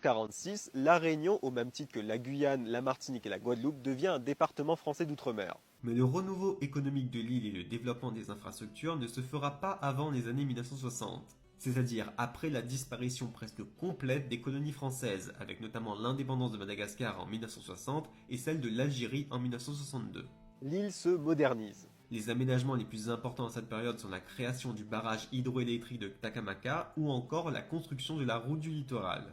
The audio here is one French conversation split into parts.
1946, La Réunion, au même titre que la Guyane, la Martinique et la Guadeloupe, devient un département français d'outre-mer. Mais le renouveau économique de l'île et le développement des infrastructures ne se fera pas avant les années 1960, c'est-à-dire après la disparition presque complète des colonies françaises, avec notamment l'indépendance de Madagascar en 1960 et celle de l'Algérie en 1962. L'île se modernise. Les aménagements les plus importants à cette période sont la création du barrage hydroélectrique de Takamaka ou encore la construction de la route du littoral.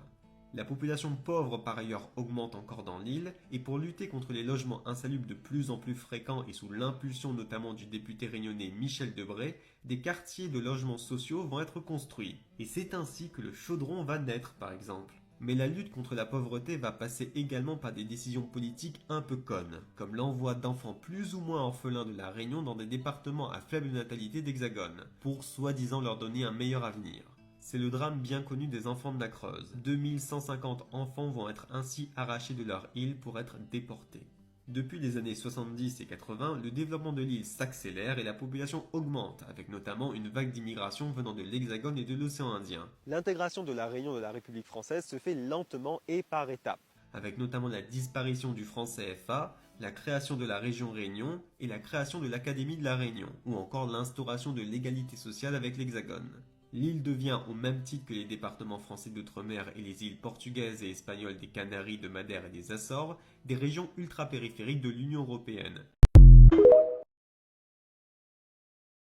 La population pauvre par ailleurs augmente encore dans l'île et pour lutter contre les logements insalubres de plus en plus fréquents et sous l'impulsion notamment du député réunionnais Michel Debré, des quartiers de logements sociaux vont être construits. Et c'est ainsi que le chaudron va naître par exemple. Mais la lutte contre la pauvreté va passer également par des décisions politiques un peu connes, comme l'envoi d'enfants plus ou moins orphelins de la Réunion dans des départements à faible natalité d'Hexagone, pour soi-disant leur donner un meilleur avenir. C'est le drame bien connu des enfants de la Creuse. 2150 enfants vont être ainsi arrachés de leur île pour être déportés. Depuis les années 70 et 80, le développement de l'île s'accélère et la population augmente, avec notamment une vague d'immigration venant de l'Hexagone et de l'océan Indien, L'intégration de la Réunion de la République française se fait lentement et par étapes. avec notamment la disparition du franc CFA, la création de la région Réunion et la création de l'Académie de la Réunion, ou encore l'instauration de l'égalité sociale avec l'Hexagone. L'île devient, au même titre que les départements français d'outre-mer et les îles portugaises et espagnoles des Canaries, de Madère et des Açores, des régions ultra-périphériques de l'Union européenne.